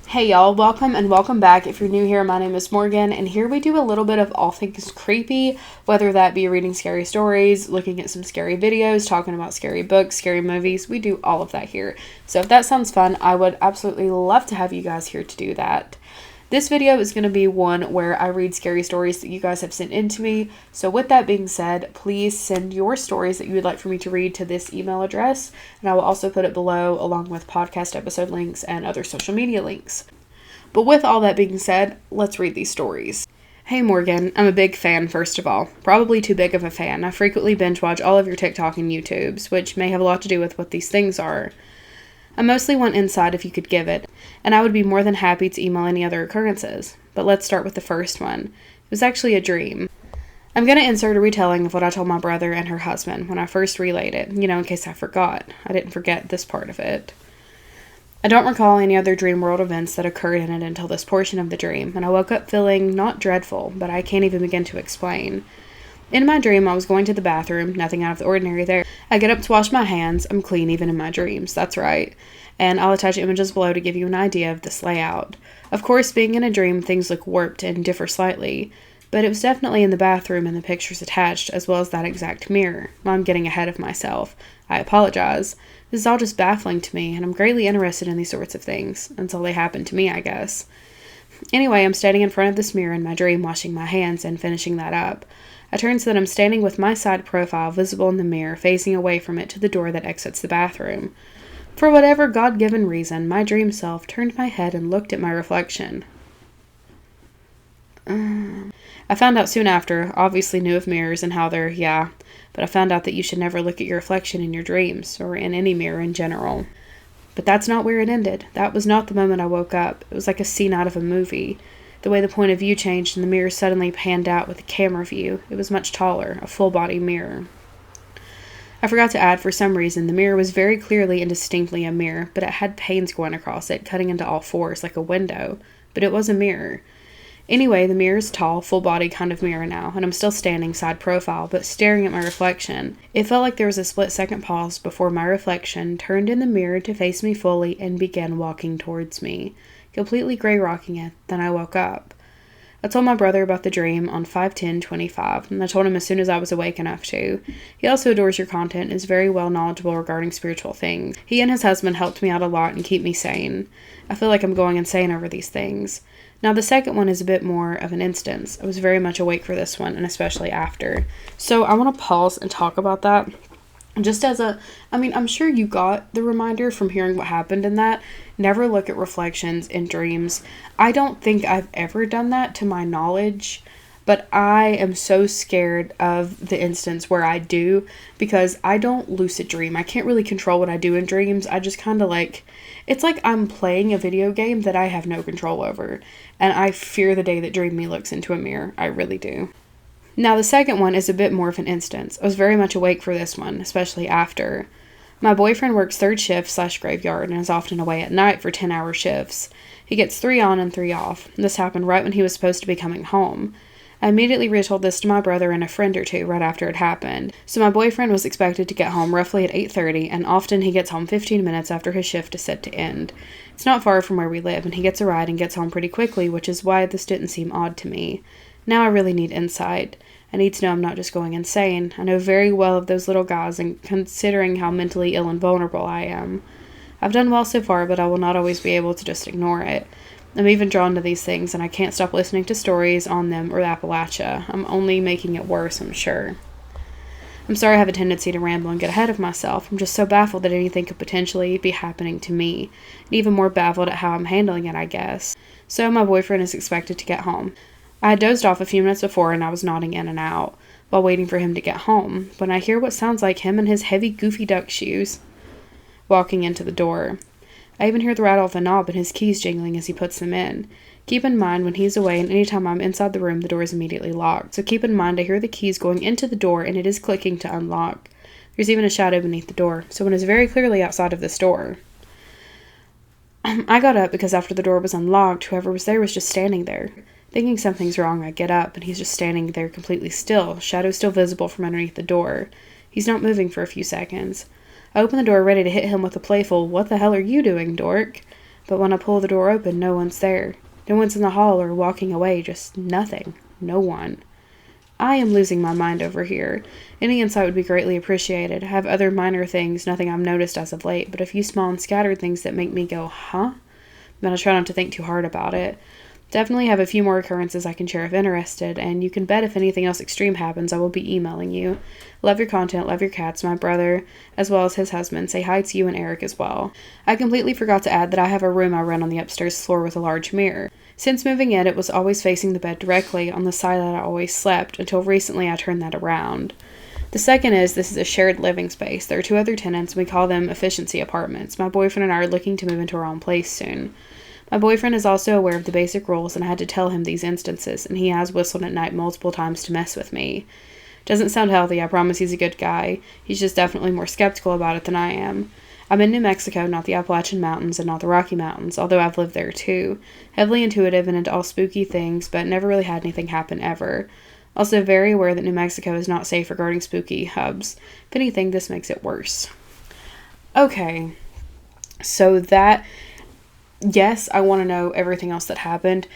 Hey y'all, welcome and welcome back. If you're new here, my name is Morgan, and here we do a little bit of all things creepy, whether that be reading scary stories, looking at some scary videos, talking about scary books, scary movies. We do all of that here. So if that sounds fun, I would absolutely love to have you guys here to do that. This video is going to be one where I read scary stories that you guys have sent in to me. So with that being said, please send your stories that you would like for me to read to this email address, and I will also put it below along with podcast episode links and other social media links. But with all that being said, let's read these stories. Hey Morgan, I'm a big fan first of all. Probably too big of a fan. I frequently binge watch all of your TikTok and YouTubes, which may have a lot to do with what these things are. I mostly want insight if you could give it, and I would be more than happy to email any other occurrences. But let's start with the first one. It was actually a dream. I'm going to insert a retelling of what I told my brother and her husband when I first relayed it, in case I forgot. I didn't forget this part of it. I don't recall any other dream world events that occurred in it until this portion of the dream, and I woke up feeling not dreadful, but I can't even begin to explain. In my dream, I was going to the bathroom, nothing out of the ordinary there. I get up to wash my hands. I'm clean even in my dreams, that's right. And I'll attach images below to give you an idea of this layout. Of course, being in a dream, things look warped and differ slightly, but it was definitely in the bathroom and the pictures attached, as well as that exact mirror. Well, I'm getting ahead of myself. I apologize. This is all just baffling to me, and I'm greatly interested in these sorts of things, until they happen to me, I guess. Anyway, I'm standing in front of this mirror in my dream, washing my hands and finishing that up. I turn so that I'm standing with my side profile visible in the mirror, facing away from it to the door that exits the bathroom. For whatever God-given reason, my dream self turned my head and looked at my reflection. I found out soon after, obviously knew of mirrors and how they're, but I found out that you should never look at your reflection in your dreams, or in any mirror in general. But that's not where it ended. That was not the moment I woke up. It was like a scene out of a movie. The way the point of view changed and the mirror suddenly panned out with a camera view. It was much taller, a full-body mirror. I forgot to add, for some reason, the mirror was very clearly and distinctly a mirror, but it had panes going across it, cutting into all fours like a window. But it was a mirror. Anyway, the mirror is tall, full-body kind of mirror now, and I'm still standing side profile, but staring at my reflection. It felt like there was a split-second pause before my reflection turned in the mirror to face me fully and began walking towards me, completely gray-rocking it. Then I woke up. I told my brother about the dream on 5/10/25, and I told him as soon as I was awake enough to. He also adores your content and is very well knowledgeable regarding spiritual things. He and his husband helped me out a lot and keep me sane. I feel like I'm going insane over these things. Now, the second one is a bit more of an instance. I was very much awake for this one, and especially after. So I want to pause and talk about that. Just as I'm sure you got the reminder from hearing what happened in that. Never look at reflections in dreams. I don't think I've ever done that to my knowledge, but I am so scared of the instance where I do, because I don't lucid dream. I can't really control what I do in dreams. I just kind of it's like I'm playing a video game that I have no control over, and I fear the day that Dream Me looks into a mirror. I really do. Now, the second one is a bit more of an instance. I was very much awake for this one, especially after. My boyfriend works third shift / graveyard and is often away at night for 10-hour shifts. He gets 3 on and 3 off. This happened right when he was supposed to be coming home. I immediately retold this to my brother and a friend or two right after it happened. So my boyfriend was expected to get home roughly at 8:30, and often he gets home 15 minutes after his shift is set to end. It's not far from where we live, and he gets a ride and gets home pretty quickly, which is why this didn't seem odd to me. Now I really need insight. I need to know I'm not just going insane. I know very well of those little guys, and considering how mentally ill and vulnerable I am. I've done well so far, but I will not always be able to just ignore it. I'm even drawn to these things, and I can't stop listening to stories on them or Appalachia. I'm only making it worse, I'm sure. I'm sorry I have a tendency to ramble and get ahead of myself. I'm just so baffled that anything could potentially be happening to me, and even more baffled at how I'm handling it, I guess. So my boyfriend is expected to get home. I had dozed off a few minutes before, and I was nodding in and out while waiting for him to get home, when I hear what sounds like him in his heavy, goofy duck shoes walking into the door. I even hear the rattle of the knob and his keys jingling as he puts them in. Keep in mind, when he's away and anytime I'm inside the room, the door is immediately locked. So keep in mind, I hear the keys going into the door and it is clicking to unlock. There's even a shadow beneath the door, so one is very clearly outside of this door. I got up because after the door was unlocked, whoever was there was just standing there. Thinking something's wrong, I get up, and he's just standing there completely still, shadow still visible from underneath the door. He's not moving for a few seconds. I open the door ready to hit him with a playful, "What the hell are you doing, dork?" But when I pull the door open, no one's there. No one's in the hall or walking away, just nothing. No one. I am losing my mind over here. Any insight would be greatly appreciated. I have other minor things, nothing I've noticed as of late, but a few small and scattered things that make me go, huh? But I try not to think too hard about it. Definitely have a few more occurrences I can share if interested, and you can bet if anything else extreme happens, I will be emailing you. Love your content, love your cats, my brother, as well as his husband. Say hi to you and Eric as well. I completely forgot to add that I have a room I rent on the upstairs floor with a large mirror. Since moving in, it was always facing the bed directly, on the side that I always slept, until recently I turned that around. The second is, this is a shared living space. There are 2 other tenants, and we call them efficiency apartments. My boyfriend and I are looking to move into our own place soon. My boyfriend is also aware of the basic rules, and I had to tell him these instances, and he has whistled at night multiple times to mess with me. Doesn't sound healthy, I promise he's a good guy. He's just definitely more skeptical about it than I am. I'm in New Mexico, not the Appalachian Mountains and not the Rocky Mountains, although I've lived there too. Heavily intuitive and into all spooky things, but never really had anything happen ever. Also very aware that New Mexico is not safe regarding spooky hubs. If anything, this makes it worse. Okay, so that... Yes, I want to know everything else that happened.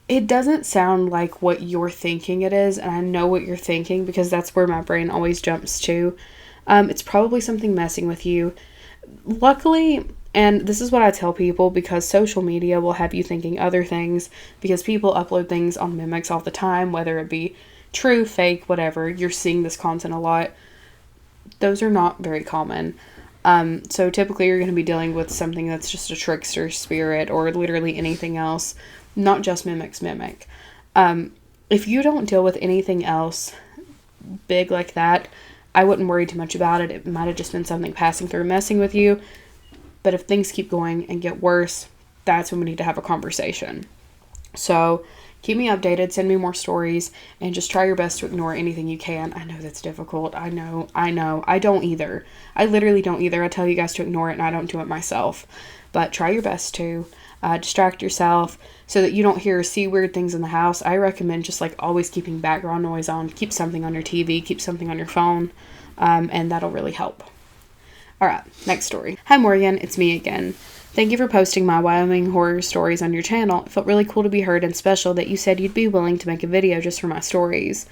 It doesn't sound like what you're thinking it is, and I know what you're thinking because that's where my brain always jumps to. It's probably something messing with you. Luckily, and this is what I tell people, because social media will have you thinking other things, because people upload things on mimics all the time, whether it be true, fake, whatever. You're seeing this content a lot. Those are not very common. So typically you're going to be dealing with something that's just a trickster spirit or literally anything else, not just mimic. If you don't deal with anything else big like that, I wouldn't worry too much about it. It might have just been something passing through messing with you. But if things keep going and get worse, that's when we need to have a conversation. So keep me updated, send me more stories, and just try your best to ignore anything you can. I know that's difficult. I know. I don't either. I literally don't either. I tell you guys to ignore it, and I don't do it myself. But try your best to distract yourself so that you don't hear or see weird things in the house. I recommend just like always keeping background noise on. Keep something on your TV, keep something on your phone, and that'll really help. Alright, next story. Hi Morgan, it's me again. Thank you for posting my Wyoming horror stories on your channel. It felt really cool to be heard and special that you said you'd be willing to make a video just for my stories.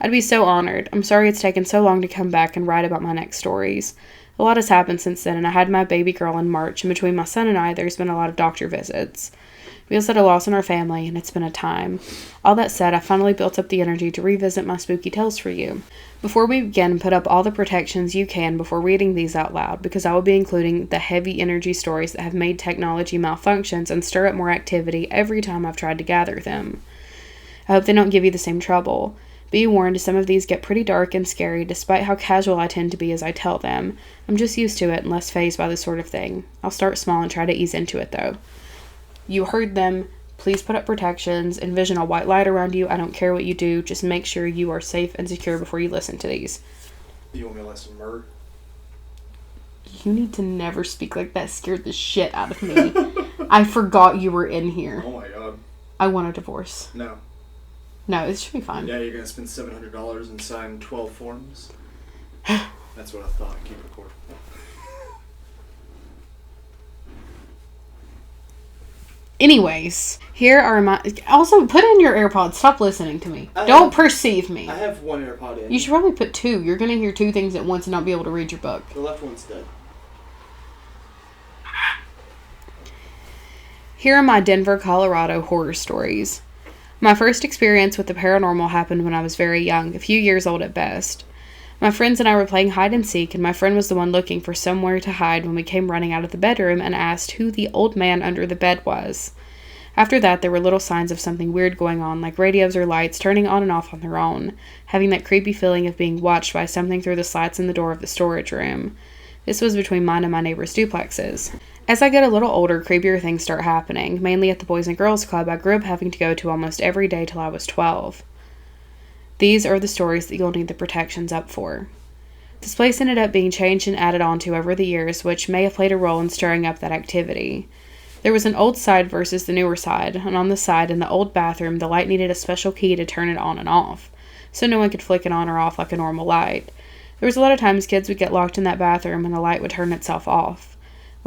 I'd be so honored. I'm sorry it's taken so long to come back and write about my next stories. A lot has happened since then, and I had my baby girl in March, and between my son and I, there's been a lot of doctor visits. We also had a loss in our family, and it's been a time. All that said, I finally built up the energy to revisit my spooky tales for you. Before we begin, put up all the protections you can before reading these out loud, because I will be including the heavy energy stories that have made technology malfunctions and stir up more activity every time I've tried to gather them. I hope they don't give you the same trouble. Be warned, some of these get pretty dark and scary, despite how casual I tend to be as I tell them. I'm just used to it and less fazed by this sort of thing. I'll start small and try to ease into it, though. You heard them. Please put up protections. Envision a white light around you. I don't care what you do. Just make sure you are safe and secure before you listen to these. You want me to listen to murder? You need to never speak like that. Scared the shit out of me. I forgot you were in here. Oh my god. I want a divorce. No. No, it should be fine. Yeah, you're going to spend $700 and sign 12 forms? That's what I thought. Keep recording. Anyways, here are my... Also, put in your AirPods. Stop listening to me. Don't perceive me. I have one AirPod in. You should probably put 2. You're going to hear 2 things at once and not be able to read your book. The left one's dead. Here are my Denver, Colorado horror stories. My first experience with the paranormal happened when I was very young, a few years old at best. My friends and I were playing hide and seek, and my friend was the one looking for somewhere to hide when we came running out of the bedroom and asked who the old man under the bed was. After that, there were little signs of something weird going on, like radios or lights turning on and off on their own, having that creepy feeling of being watched by something through the slats in the door of the storage room. This was between mine and my neighbor's duplexes. As I get a little older, creepier things start happening, mainly at the Boys and Girls Club I grew up having to go to almost every day till I was 12. These are the stories that you'll need the protections up for. This place ended up being changed and added on to over the years, which may have played a role in stirring up that activity. There was an old side versus the newer side, and on the side in the old bathroom, the light needed a special key to turn it on and off, so no one could flick it on or off like a normal light. There was a lot of times kids would get locked in that bathroom and the light would turn itself off.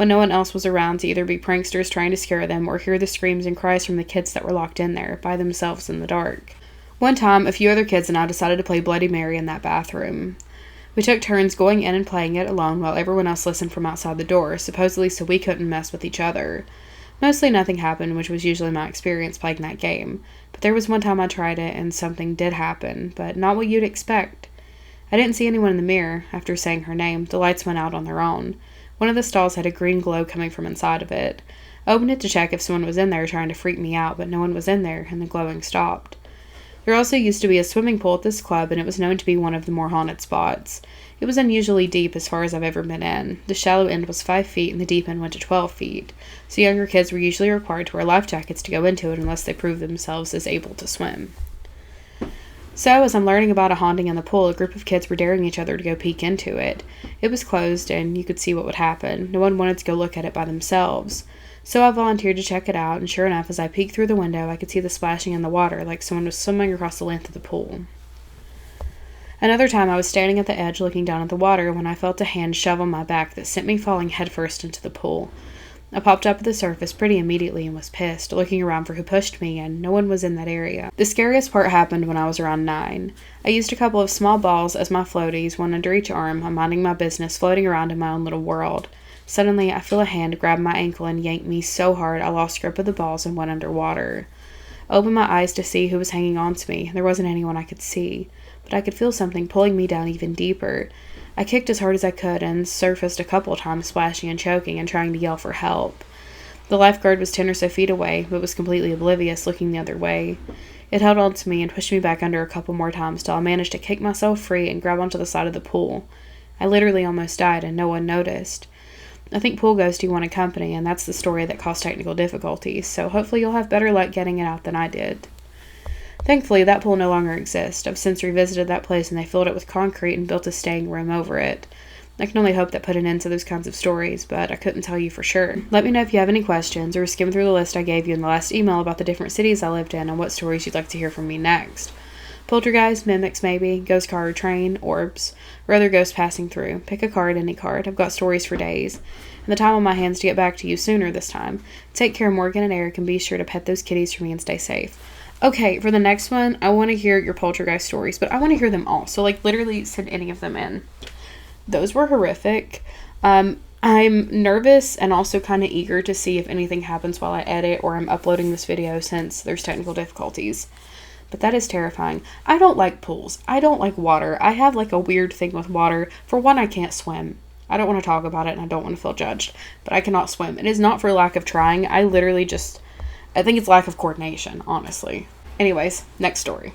when no one else was around to either be pranksters trying to scare them or hear the screams and cries from the kids that were locked in there by themselves in the dark. One time, a few other kids and I decided to play Bloody Mary in that bathroom. We took turns going in and playing it alone while everyone else listened from outside the door, supposedly so we couldn't mess with each other. Mostly nothing happened, which was usually my experience playing that game, but there was one time I tried it and something did happen, but not what you'd expect. I didn't see anyone in the mirror. After saying her name, the lights went out on their own. One of the stalls had a green glow coming from inside of it. I opened it to check if someone was in there trying to freak me out, but no one was in there, and the glowing stopped. There also used to be a swimming pool at this club, and it was known to be one of the more haunted spots. It was unusually deep as far as I've ever been in. The shallow end was 5 feet, and the deep end went to 12 feet, so younger kids were usually required to wear life jackets to go into it unless they proved themselves as able to swim. So, as I'm learning about a haunting in the pool, a group of kids were daring each other to go peek into it. It was closed, and you could see what would happen. No one wanted to go look at it by themselves. So I volunteered to check it out, and sure enough, as I peeked through the window, I could see the splashing in the water like someone was swimming across the length of the pool. Another time, I was standing at the edge looking down at the water when I felt a hand shove on my back that sent me falling headfirst into the pool. I popped up at the surface pretty immediately and was pissed, looking around for who pushed me, and no one was in that area. The scariest part happened when I was around 9. I used a couple of small balls as my floaties, one under each arm. I'm minding my business, floating around in my own little world. Suddenly, I feel a hand grab my ankle and yank me so hard I lost grip of the balls and went underwater. I opened my eyes to see who was hanging on to me. There wasn't anyone I could see, but I could feel something pulling me down even deeper. I kicked as hard as I could and surfaced a couple times, splashing and choking and trying to yell for help. The lifeguard was 10 or so feet away, but was completely oblivious, looking the other way. It held on to me and pushed me back under a couple more times till I managed to kick myself free and grab onto the side of the pool. I literally almost died and no one noticed. I think Pool Ghosty wanted company, and that's the story that caused technical difficulties, so hopefully you'll have better luck getting it out than I did. Thankfully, that pool no longer exists. I've since revisited that place and they filled it with concrete and built a staying room over it. I can only hope that put an end to those kinds of stories, but I couldn't tell you for sure. Let me know if you have any questions or skim through the list I gave you in the last email about the different cities I lived in and what stories you'd like to hear from me next. Poltergeist, mimics maybe, ghost car or train, orbs, or other ghosts passing through. Pick a card, any card. I've got stories for days. And the time on my hands to get back to you sooner this time. Take care, Morgan and Eric, and be sure to pet those kitties for me and stay safe. Okay, for the next one, I want to hear your poltergeist stories, but I want to hear them all. So, literally send any of them in. Those were horrific. I'm nervous and also kind of eager to see if anything happens while I edit or I'm uploading this video since there's technical difficulties. But that is terrifying. I don't like pools. I don't like water. I have a weird thing with water. For one, I can't swim. I don't want to talk about it and I don't want to feel judged. But I cannot swim. It is not for lack of trying. I think it's lack of coordination, honestly. Anyways, next story.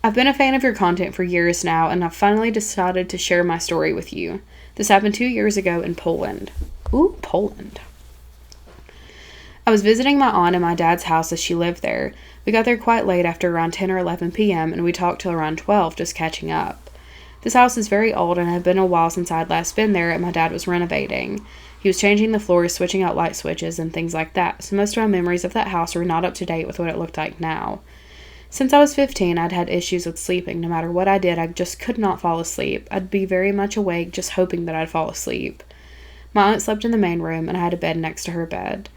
I've been a fan of your content for years now, and I've finally decided to share my story with you. This happened 2 years ago in Poland. Ooh, Poland. I was visiting my aunt in my dad's house as she lived there. We got there quite late after around 10 or 11 p.m., and we talked till around 12, just catching up. This house is very old, and it had been a while since I had last been there, and my dad was renovating. He was changing the floors, switching out light switches, and things like that, so most of my memories of that house were not up to date with what it looked like now. Since I was 15, I'd had issues with sleeping. No matter what I did, I just could not fall asleep. I'd be very much awake, just hoping that I'd fall asleep. My aunt slept in the main room, and I had a bed next to her bed.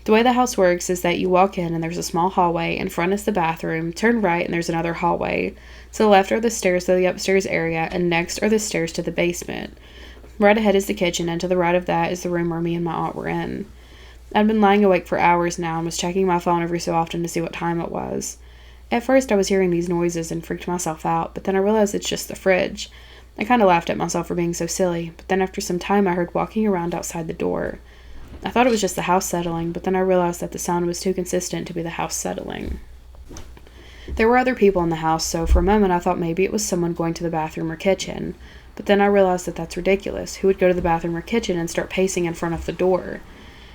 The way the house works is that you walk in and there's a small hallway. In front is the bathroom. Turn right and there's another hallway. To the left are the stairs to the upstairs area, and next are the stairs to the basement. Right ahead is the kitchen, and to the right of that is the room where me and my aunt were in. I'd been lying awake for hours now and was checking my phone every so often to see what time it was. At first, I was hearing these noises and freaked myself out, but then I realized it's just the fridge. I kind of laughed at myself for being so silly, but then after some time I heard walking around outside the door. I thought it was just the house settling, but then I realized that the sound was too consistent to be the house settling. There were other people in the house, so for a moment I thought maybe it was someone going to the bathroom or kitchen, but then I realized that that's ridiculous. Who would go to the bathroom or kitchen and start pacing in front of the door?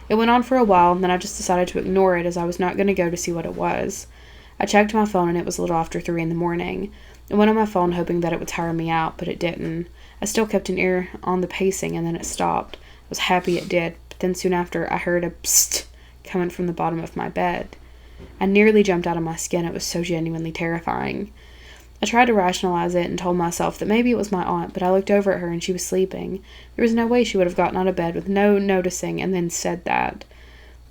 It went on for a while, and then I just decided to ignore it as I was not going to go to see what it was. I checked my phone and it was a little after 3 in the morning. I went on my phone hoping that it would tire me out, but it didn't. I still kept an ear on the pacing and then it stopped. I was happy it did, but then soon after I heard a psst coming from the bottom of my bed. I nearly jumped out of my skin. It was so genuinely terrifying. I tried to rationalize it and told myself that maybe it was my aunt, but I looked over at her and she was sleeping. There was no way she would have gotten out of bed with no noticing and then said that.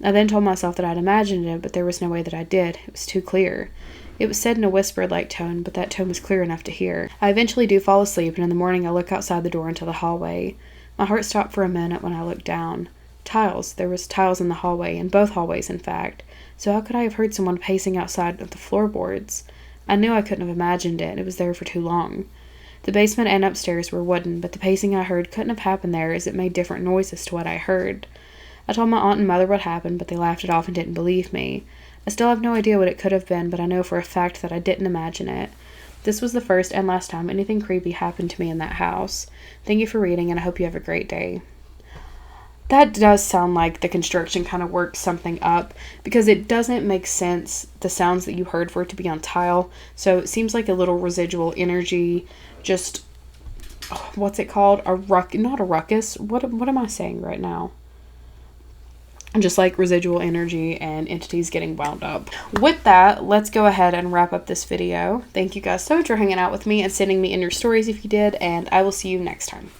I then told myself that I'd imagined it, but there was no way that I did. It was too clear. It was said in a whispered-like tone, but that tone was clear enough to hear. I eventually do fall asleep, and in the morning I look outside the door into the hallway. My heart stopped for a minute when I looked down. Tiles. There was tiles in the hallway, in both hallways, in fact. So how could I have heard someone pacing outside of the floorboards? I knew I couldn't have imagined it. It was there for too long. The basement and upstairs were wooden, but the pacing I heard couldn't have happened there, as it made different noises to what I heard. I told my aunt and mother what happened, but they laughed it off and didn't believe me. I still have no idea what it could have been, but I know for a fact that I didn't imagine it. This was the first and last time anything creepy happened to me in that house. Thank you for reading, and I hope you have a great day. That does sound like the construction kind of worked something up, because it doesn't make sense, the sounds that you heard, for it to be on tile. So it seems like a little residual energy, just, what's it called? Not a ruckus. What am I saying right now? Just like residual energy and entities getting wound up. With that, let's go ahead and wrap up this video. Thank you guys so much for hanging out with me and sending me in your stories if you did, and I will see you next time.